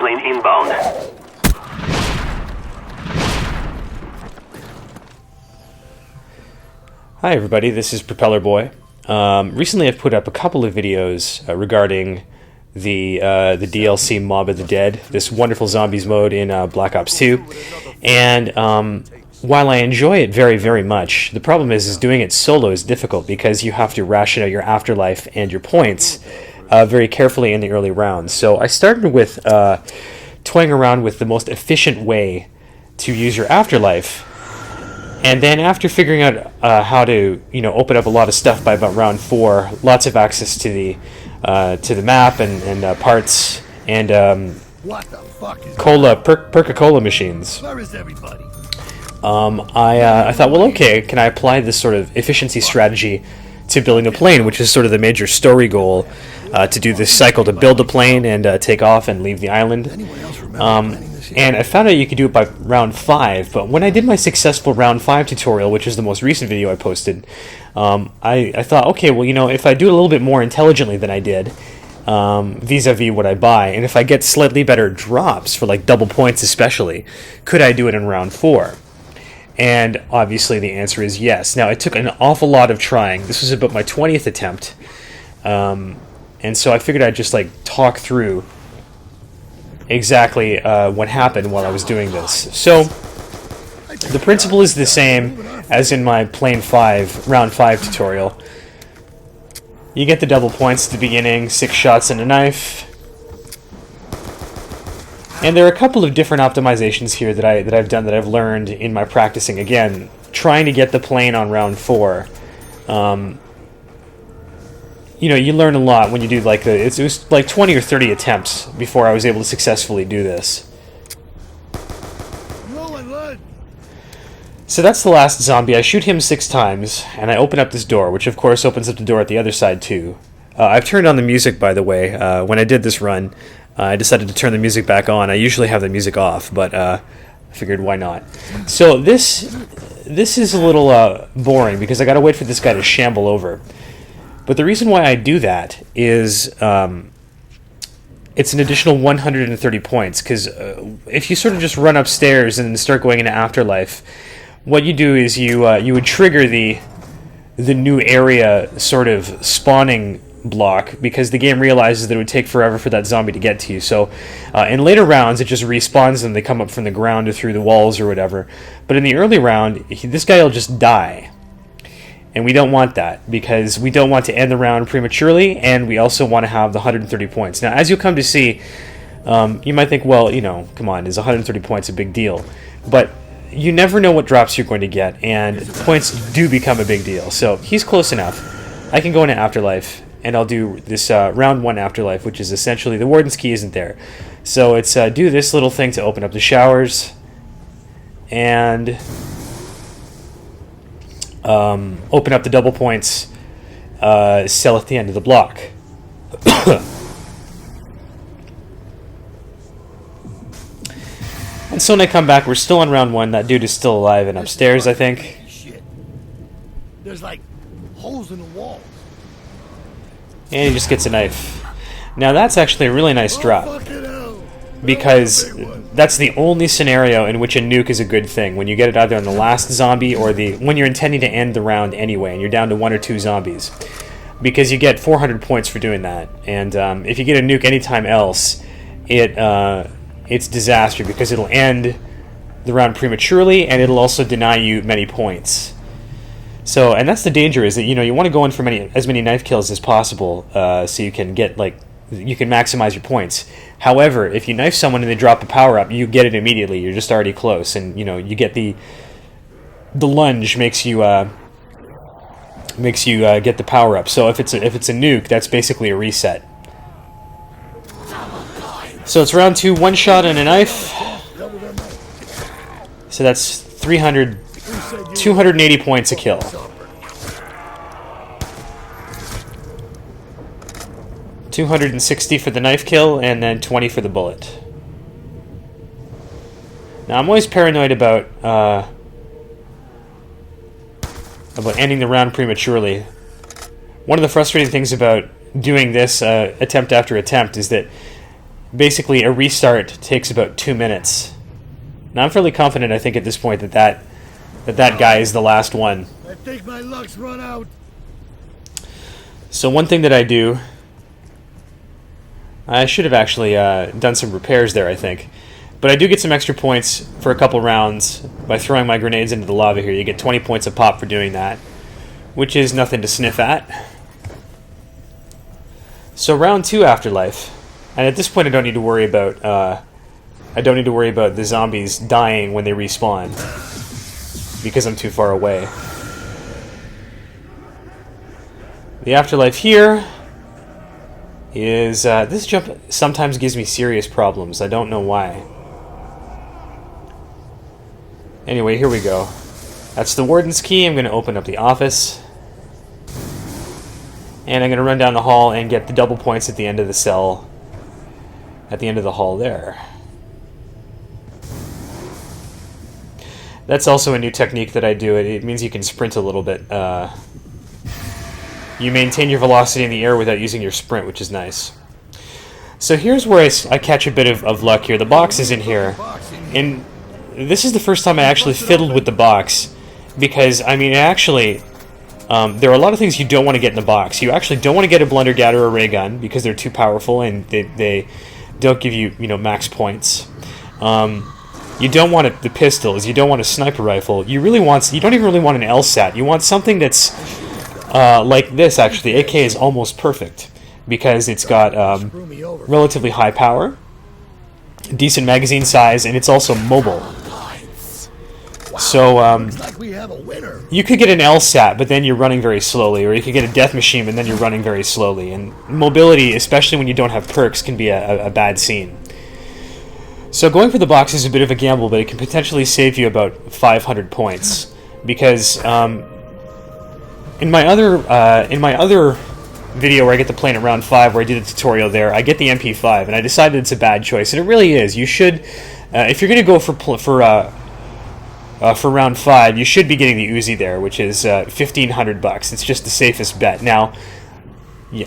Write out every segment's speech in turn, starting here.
plane inbound. Hi everybody, this is Propeller Boy. Recently I've put up a couple of videos regarding the DLC Mob of the Dead, this wonderful zombies mode in Black Ops 2, and while I enjoy it very, very much, the problem is doing it solo is difficult because you have to ration out your afterlife and your points very carefully in the early rounds. So I started with toying around with the most efficient way to use your afterlife. And then after figuring out how to, open up a lot of stuff by about round 4, lots of access to the map and parts and What the fuck is Perca-Cola machines. Where is everybody? I thought, well, okay, can I apply this sort of efficiency strategy to building a plane, which is sort of the major story goal, to do this cycle to build a plane and take off and leave the island. And I found out you could do it by round 5, but when I did my successful round 5 tutorial, which is the most recent video I posted, I thought, okay, well, if I do it a little bit more intelligently than I did, vis-a-vis what I buy, and if I get slightly better drops for like double points especially, could I do it in round 4? And obviously the answer is yes. Now, it took an awful lot of trying. This was about my 20th attempt, and so I figured I'd just talk through exactly what happened while I was doing this. So the principle is the same as in my round 5 tutorial. You get the double points at the beginning, 6 shots and a knife. And there are a couple of different optimizations here that I've done that I've learned in my practicing. Again, trying to get the plane on round 4. You learn a lot when you do it was like 20 or 30 attempts before I was able to successfully do this. So that's the last zombie. I shoot him 6 times, and I open up this door, which of course opens up the door at the other side too. I've turned on the music, by the way. When I did this run, I decided to turn the music back on. I usually have the music off, but I figured why not. So this is a little boring because I gotta wait for this guy to shamble over. But the reason why I do that is it's an additional 130 points, because if you sort of just run upstairs and start going into Afterlife, what you do is you would trigger the new area sort of spawning block, because the game realizes that it would take forever for that zombie to get to you. So in later rounds, it just respawns them. They come up from the ground or through the walls or whatever. But in the early round, this guy will just die. And we don't want that, because we don't want to end the round prematurely, and we also want to have the 130 points. Now, as you'll come to see, you might think, well, come on, is 130 points a big deal? But you never know what drops you're going to get, and points do become a big deal. So he's close enough. I can go into Afterlife, and I'll do this round 1 Afterlife, which is essentially the Warden's Key isn't there. So it's do this little thing to open up the showers, and open up the double points cell at the end of the block. And so when I come back, we're still on round 1. That dude is still alive and upstairs, I think. Shit. There's holes in the walls. And he just gets a knife. Now that's actually a really nice drop, because that's the only scenario in which a nuke is a good thing, when you get it either on the last zombie or when you're intending to end the round anyway and you're down to 1 or 2 zombies, because you get 400 points for doing that. And if you get a nuke anytime else, it's disaster, because it'll end the round prematurely and it'll also deny you many points. So, and that's the danger, is that you want to go in for as many knife kills as possible, so you can get you can maximize your points. However, if you knife someone and they drop a power up, you get it immediately. You're just already close, and you get the lunge makes you get the power up. So if it's a nuke, that's basically a reset. So it's round 2, 1 shot and a knife. So that's 280 points a kill. 260 for the knife kill, and then 20 for the bullet. Now, I'm always paranoid about ending the round prematurely. One of the frustrating things about doing this attempt after attempt is that basically a restart takes about 2 minutes. Now I'm fairly confident, I think, at this point that guy is the last one. I think my luck's run out. So one thing that I do, I should have actually done some repairs there, I think. But I do get some extra points for a couple rounds by throwing my grenades into the lava here. You get 20 points a pop for doing that, which is nothing to sniff at. So round 2 Afterlife, and at this point I don't need to worry about the zombies dying when they respawn because I'm too far away. The Afterlife here is this jump sometimes gives me serious problems. I don't know why. Anyway, here we go. That's the warden's key. I'm going to open up the office. And I'm going to run down the hall and get the double points at the end of the cell. At the end of the hall there. That's also a new technique that I do. It means you can sprint a little bit. You maintain your velocity in the air without using your sprint, which is nice. So here's where I catch a bit of luck here. The box is in here. And this is the first time I actually fiddled with the box. Because, I mean, actually, there are a lot of things you don't want to get in the box. You actually don't want to get a blundergat or a ray gun because they're too powerful and they don't give you, max points. You don't want the pistols. You don't want a sniper rifle. You don't even really want an LSAT. You want something that's like this, actually. AK is almost perfect because it's got relatively high power, decent magazine size, and it's also mobile. So you could get an LSAT, but then you're running very slowly, or you could get a death machine, and then you're running very slowly. And mobility, especially when you don't have perks, can be a bad scene. So going for the box is a bit of a gamble, but it can potentially save you about 500 points. Because in my other video where I get the plane at round 5, where I did the tutorial there, I get the MP5, and I decided it's a bad choice, and it really is. You should, if you're going to go for round 5, you should be getting the Uzi there, which is $1,500. It's just the safest bet. Now,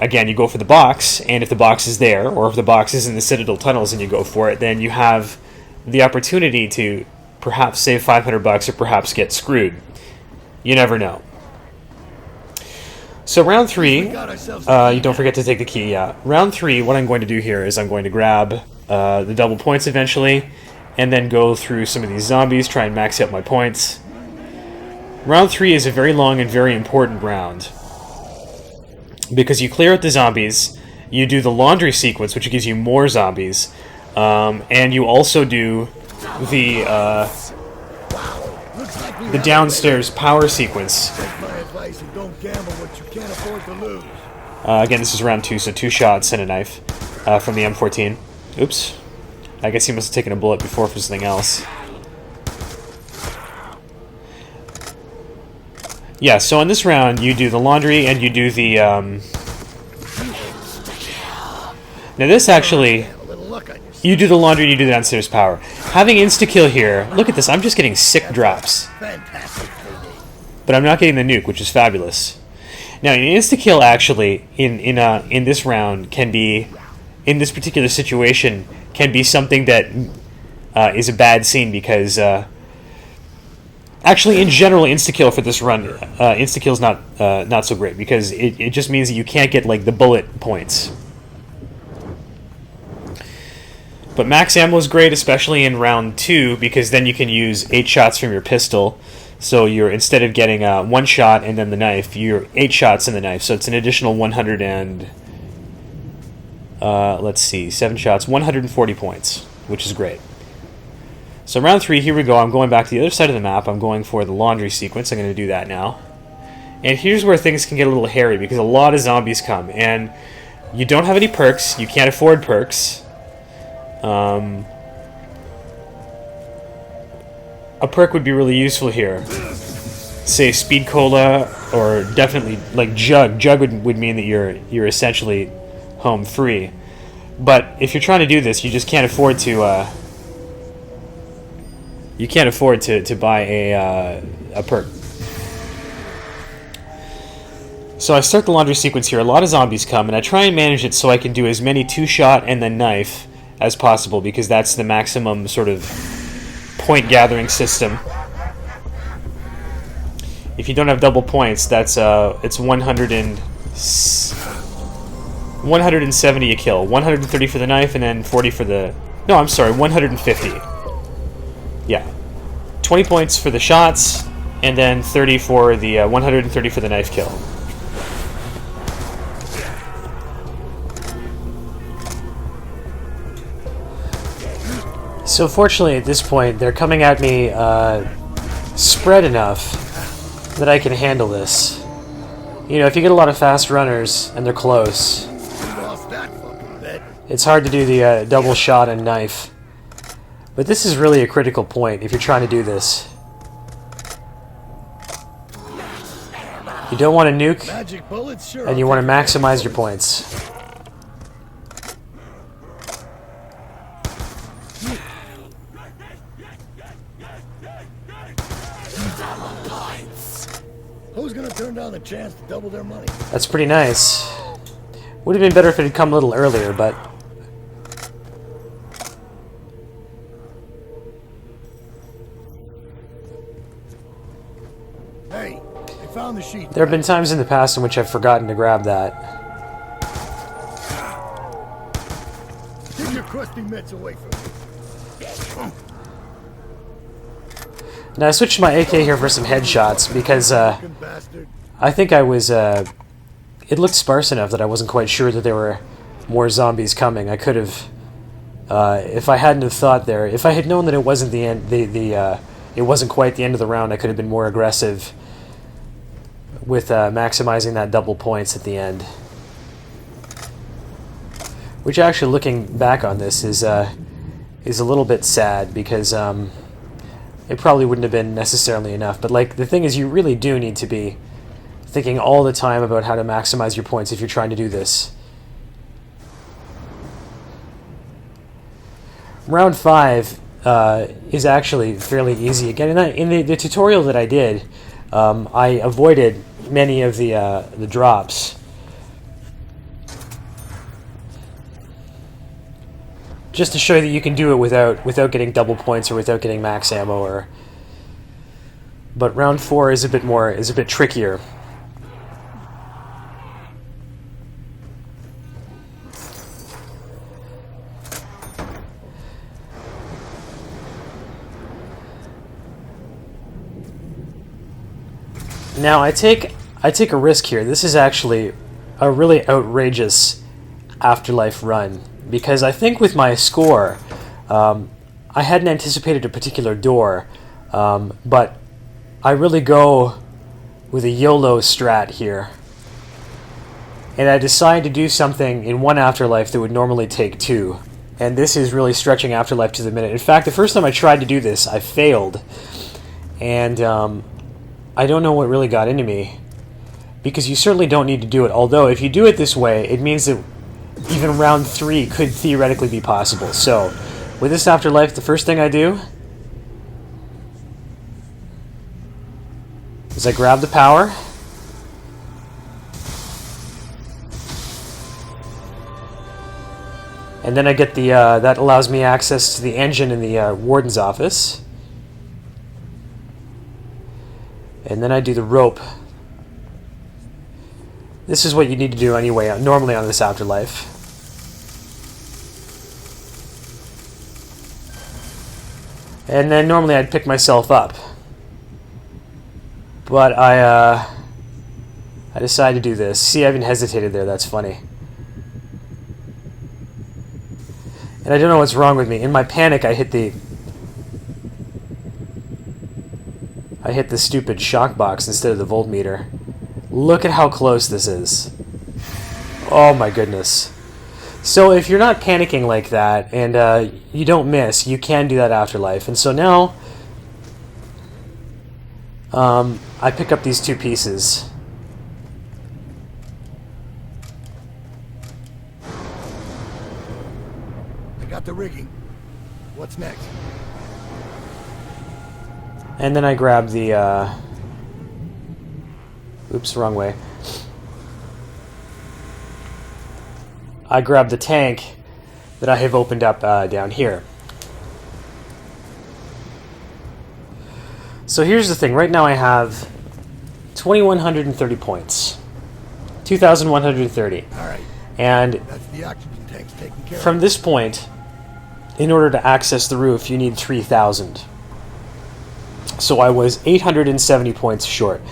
again, you go for the box, and if the box is there, or if the box is in the Citadel tunnels and you go for it, then you have the opportunity to perhaps save $500 or perhaps get screwed. You never know. So round 3, you don't forget to take the key, yeah. Round 3, what I'm going to do here is I'm going to grab the double points eventually, and then go through some of these zombies, try and max out my points. Round 3 is a very long and very important round, because you clear out the zombies, you do the laundry sequence, which gives you more zombies, and you also do the downstairs power sequence. Again, this is round 2, so 2 shots and a knife from the M14. Oops. I guess he must have taken a bullet before for something else. Yeah, so in this round, you do the laundry and you do the... Now this actually... You do the laundry and you do the downstairs power. Having insta-kill here... Look at this, I'm just getting sick drops. But I'm not getting the nuke, which is fabulous. Now, an insta-kill actually, in this round, can be... In this particular situation, can be something that is a bad scene because... Actually, in general, insta-kill for this run, insta-kill's not so great because it just means that you can't get like the bullet points. But max ammo is great, especially in round 2, because then you can use 8 shots from your pistol. So you're, instead of getting 1 shot and then the knife, you're 8 shots in the knife. So it's an additional 100 and let's see, 7 shots, 140 points, which is great. So round 3, here we go. I'm going back to the other side of the map. I'm going for the laundry sequence. I'm going to do that now. And here's where things can get a little hairy because a lot of zombies come. And you don't have any perks. You can't afford perks. A perk would be really useful here. Say Speed Cola or definitely like Jug. Jug would mean that you're essentially home free. But if you're trying to do this, you just can't afford to... You can't afford to buy a perk. So I start the laundry sequence here. A lot of zombies come, and I try and manage it so I can do as many 2-shot and then knife as possible, because that's the maximum sort of point gathering system. If you don't have double points, that's it's 170 a kill. 130 for the knife, and then 40 for the... No, I'm sorry, 150. Yeah. 20 points for the shots, and then 30 for the 130 for the knife kill. So fortunately at this point, they're coming at me spread enough that I can handle this. You know, if you get a lot of fast runners and they're close, it's hard to do the double shot and knife. But this is really a critical point if you're trying to do this. You don't want to nuke, and you want to maximize your points. Who's gonna turn down the chance to double their money? That's pretty nice. Would have been better if it had come a little earlier, but... Hey, I found the sheet. There have been times in the past in which I've forgotten to grab that. Keep your crusty mitts away from me. Now I switched my AK here for some headshots because I think I was... it looked sparse enough that I wasn't quite sure that there were more zombies coming. I could have... if I hadn't have thought there... If I had known that it wasn't the end... it wasn't quite the end of the round, I could have been more aggressive with maximizing that double points at the end. Which actually, looking back on this, is a little bit sad, because it probably wouldn't have been necessarily enough. But like, the thing is, you really do need to be thinking all the time about how to maximize your points if you're trying to do this. Round 5 is actually fairly easy. Again, in the tutorial that I did, I avoided many of the drops. Just to show you that you can do it without getting double points or without getting max ammo. But round 4 is a bit trickier. Now I take a risk here. This is actually a really outrageous afterlife run, because I think with my score, I hadn't anticipated a particular door, but I really go with a YOLO strat here. And I decide to do something in one afterlife that would normally take 2. And this is really stretching afterlife to the minute. In fact, the first time I tried to do this, I failed. And I don't know what really got into me, because you certainly don't need to do it. Although, if you do it this way, it means that even round 3 could theoretically be possible. So, with this afterlife, the first thing I do is I grab the power, and then I get the that allows me access to the engine in the warden's office, and then I do the rope. This is what you need to do anyway, normally on this afterlife. And then normally I'd pick myself up. But I decided to do this. See, I even hesitated there, that's funny. And I don't know what's wrong with me. In my panic, I hit the stupid shock box instead of the voltmeter. Look at how close this is. Oh my goodness. So if you're not panicking like that, and you don't miss, you can do that afterlife. And so now, I pick up these 2 pieces. I got the rigging. What's next? And then I grab the, oops, wrong way. I grab the tank, that I have opened up down here. So here's the thing. Right now I have 2,130 points. 2,130. All right. And That's the oxygen tanks taken care from this point, in order to access the roof, you need 3,000. So I was 870 points short.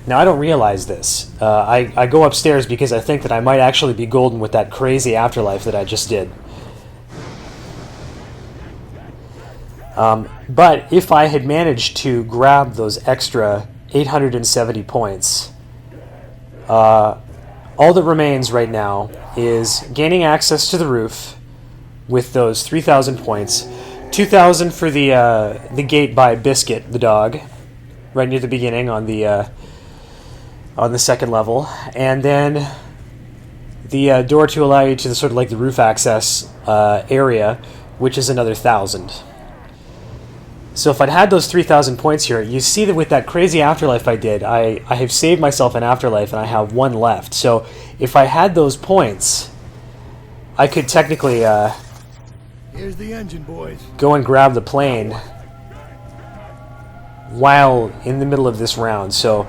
Now, I don't realize this. I go upstairs because I think that I might actually be golden with that crazy afterlife that I just did. But if I had managed to grab those extra 870 points, all that remains right now is gaining access to the roof with those 3,000 points, 2,000 for the gate by Biscuit, the dog, right near the beginning on the second level, and then the door to allow you to sort of like the roof access area, which is another 1,000. So if I'd had those 3,000 points here, you see that with that crazy afterlife I did, I have saved myself an afterlife and I have one left. So if I had those points, I could technically Here's the engine, boys. go and grab the plane while in the middle of this round. So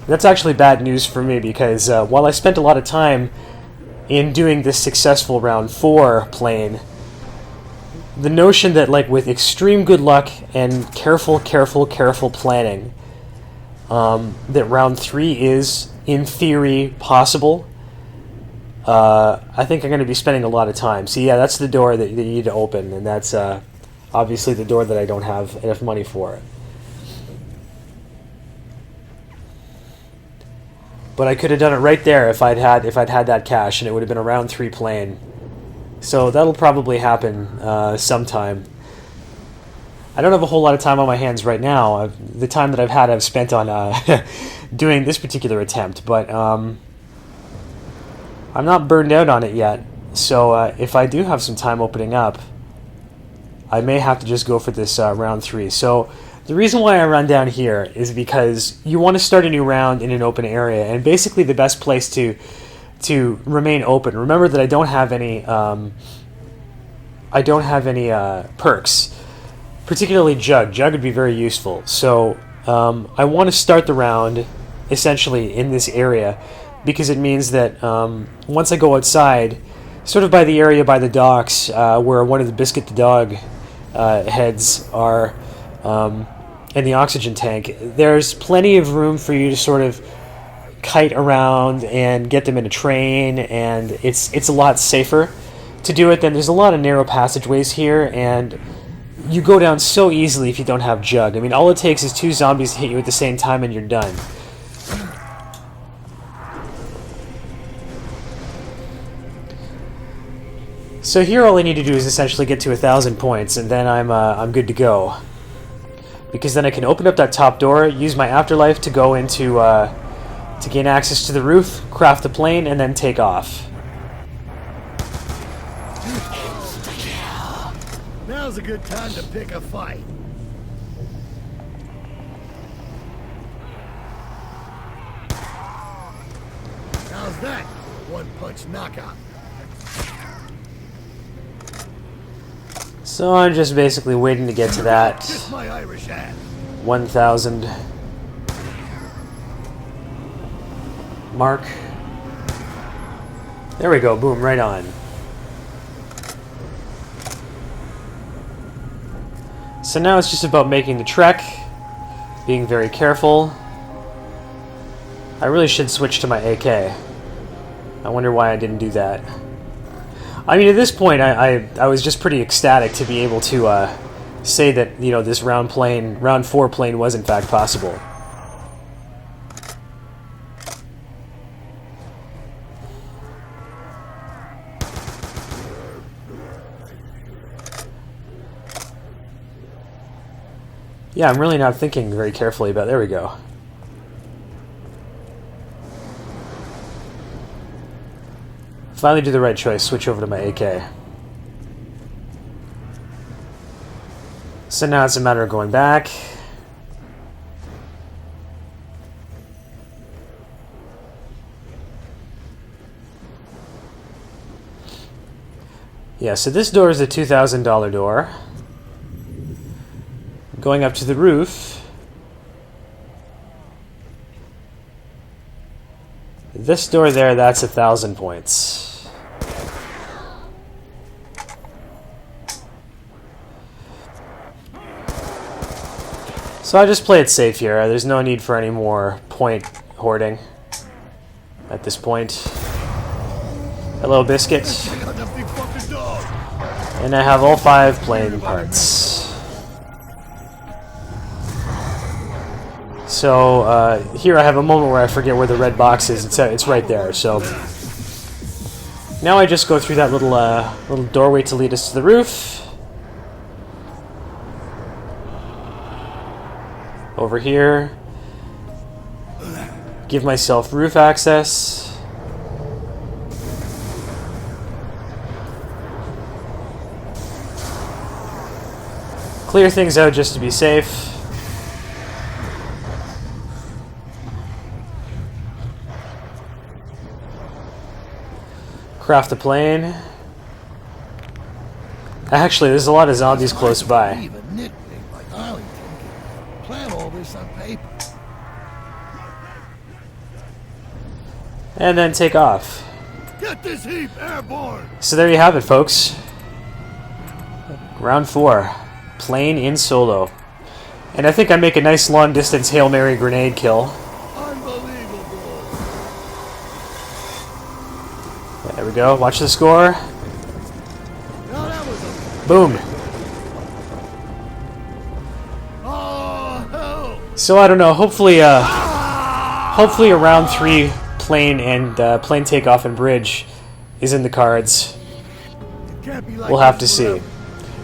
that's actually bad news for me because while I spent a lot of time in doing this successful round 4 plane, the notion that, like, with extreme good luck and careful planning, that round 3 is, in theory, possible, I think I'm going to be spending a lot of time. So yeah, that's the door that you need to open, and that's obviously the door that I don't have enough money for. But I could have done it right there if I'd had that cash, and it would have been a round 3 plane. So that'll probably happen sometime. I don't have a whole lot of time on my hands right now. The time that I've had, I've spent on doing this particular attempt, but I'm not burned out on it yet. So if I do have some time opening up, I may have to just go for this round 3. So the reason why I run down here is because you want to start a new round in an open area, and basically the best place to remain open. Remember that I don't have any perks, particularly Jug. Jug would be very useful. So I want to start the round essentially in this area because it means that once I go outside, sort of by the area by the docks where one of the Biscuit the dog heads are in the oxygen tank, there's plenty of room for you to sort of kite around and get them in a train, and it's a lot safer to do it. Then there's a lot of narrow passageways here, and you go down so easily if you don't have Jug. I mean, all it takes is 2 zombies to hit you at the same time and you're done. So here all I need to do is essentially get to 1,000 points, and then I'm good to go. Because then I can open up that top door, use my afterlife to go into to gain access to the roof, craft the plane, and then take off. Now's a good time to pick a fight. How's that? One-punch knockout. So I'm just basically waiting to get to that Kiss my Irish ass. 1,000 mark. There we go, boom, right on. So now it's just about making the trek, being very careful. I really should switch to my AK. I wonder why I didn't do that. I mean, at this point, I was just pretty ecstatic to be able to say that, you know, this round 4 plane was in fact possible. Yeah, I'm really not thinking very carefully about. There we go. Finally do the right choice, switch over to my AK. So now it's a matter of going back. Yeah, so this door is a $2,000 door. Going up to the roof. This door there, that's 1,000 points. So I just play it safe here. There's no need for any more point hoarding at this point. Hello, Biscuit. And I have all 5 plane parts. So here I have a moment where I forget where the red box is. It's right there. So now I just go through that little doorway to lead us to the roof. Over here. Give myself roof access. Clear things out just to be safe. Craft the plane. Actually, there's a lot of zombies close by. Plan all this on paper. And then take off. Get this heap airborne. So there you have it, folks. Round 4. Plane in solo. And I think I make a nice long distance Hail Mary grenade kill. Unbelievable. There we go. Watch the score. Now that was a... Boom. Oh, hell. So I don't know. Hopefully a round 3 plane and plane takeoff and bridge is in the cards. It can't be like We'll have to this see. forever.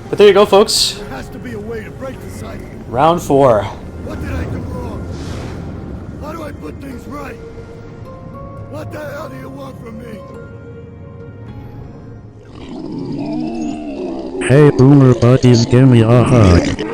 But there you go, folks. There has to be a way to break the cycle. Round 4. What did I do wrong? How do I put things right? What the hell do you want from me? Hey boomer buddies, give me a hug.